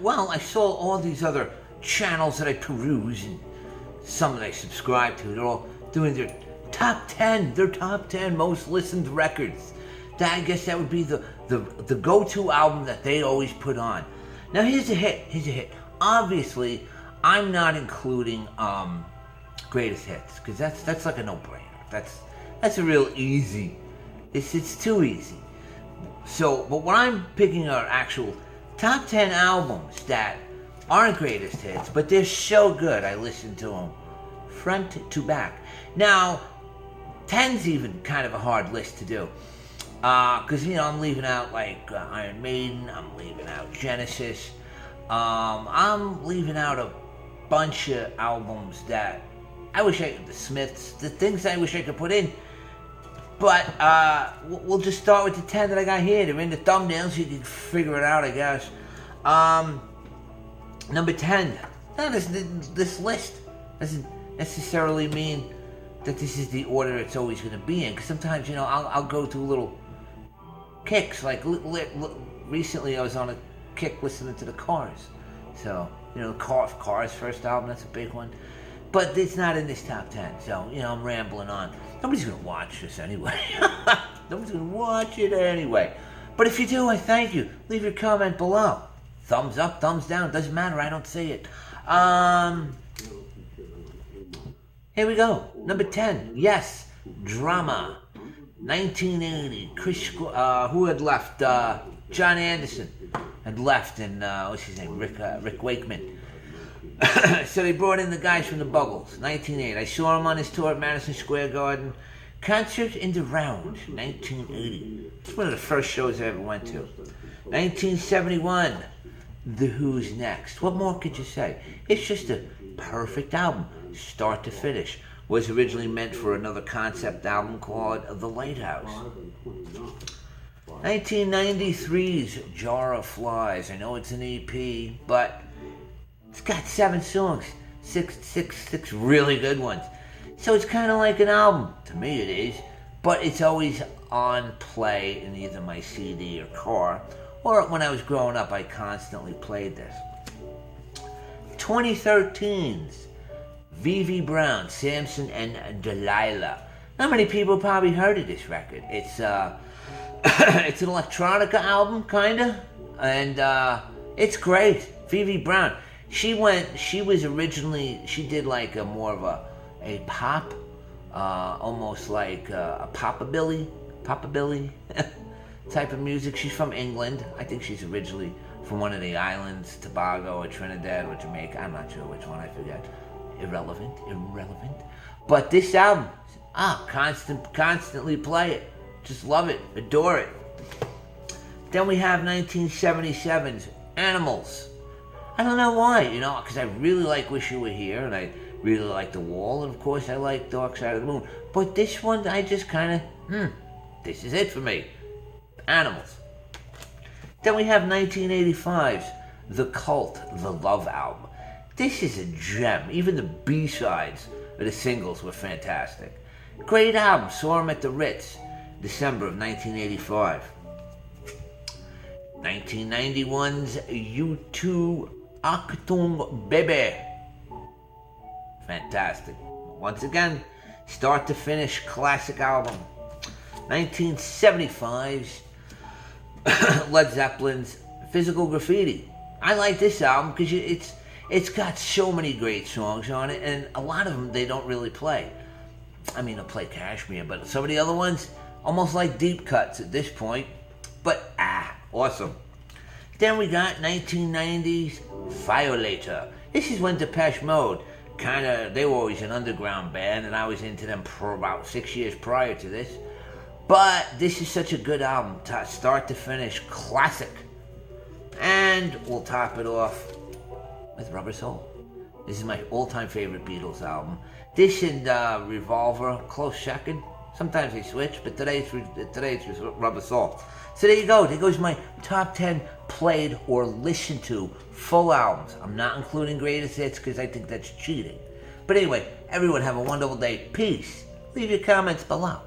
well, I saw all these other channels that I peruse and some that I subscribe to. They're all doing their top 10, most listened records. I guess that would be the go-to album that they always put on. Now here's a hit. Obviously, I'm not including greatest hits because that's like a no-brainer. That's a real easy. It's too easy. So, but what I'm picking are actual top 10 albums that aren't greatest hits, but they're so good I listen to them front to back. Now, 10's even kind of a hard list to do. Because, I'm leaving out like Iron Maiden, I'm leaving out Genesis, I'm leaving out a bunch of albums that the Smiths, the things I wish I could put in. But we'll just start with the 10 that I got here. They're in the thumbnails, so you can figure it out, I guess. Number 10. Now, this list doesn't necessarily mean that this is the order it's always going to be in. Because sometimes, I'll go through little kicks. Like recently, I was on a kick listening to the Cars. So, Cars' first album, that's a big one. But it's not in this top 10. So, I'm rambling on. Nobody's going to watch this anyway. Nobody's going to watch it anyway. But if you do, I thank you. Leave your comment below. Thumbs up, thumbs down. Doesn't matter. I don't see it. Here we go. Number 10. Yes. Drama. 1980. Chris, who had left? John Anderson had left, and what's his name? Rick Wakeman. So they brought in the guys from the Buggles. 1980. I saw him on his tour at Madison Square Garden. Concert in the Round. 1980. It's one of the first shows I ever went to. 1971. The Who's Next. What more could you say? It's just a perfect album, start to finish. Was originally meant for another concept album called The Lighthouse. 1993's Jar of Flies. I know it's an EP, but it's got 7 songs, six really good ones. So it's kind of like an album. To me it is. But it's always on play in either my CD or car. Or when I was growing up, I constantly played this. 2013's V.V. Brown, Samson and Delilah. Not many people probably heard of this record. It's it's an electronica album, kinda. And it's great. V.V. Brown. She did like a more of a pop, almost like a popabilly type of music. She's from England. I think she's originally from one of the islands, Tobago or Trinidad or Jamaica. I'm not sure which one, I forget. Irrelevant. But this album, constantly play it. Just love it, adore it. Then we have 1977's Animals. I don't know why, because I really like Wish You Were Here, and I really like The Wall, and of course I like Dark Side of the Moon. But this one, I just kind of, this is it for me. Animals. Then we have 1985's The Cult, The Love Album. This is a gem. Even the B-sides of the singles were fantastic. Great album. Saw him at the Ritz, December of 1985. 1991's U2 Achtung Baby. Fantastic. Once again, start to finish, classic album. 1975's Led Zeppelin's Physical Graffiti. I like this album because it's got so many great songs on it, and a lot of them they don't really play. I mean, they'll play Kashmir, but some of the other ones, almost like deep cuts at this point. But, awesome. Then we got 1990's Violator. This is when Depeche Mode, they were always an underground band, and I was into them for about 6 years prior to this. But this is such a good album, start to finish, classic. And we'll top it off with Rubber Soul. This is my all-time favorite Beatles album. This and Revolver, close second. Sometimes they switch, but today it's Rubber Soul. So there you go. There goes my top 10 played or listened to full albums. I'm not including greatest hits because I think that's cheating. But anyway, everyone have a wonderful day. Peace. Leave your comments below.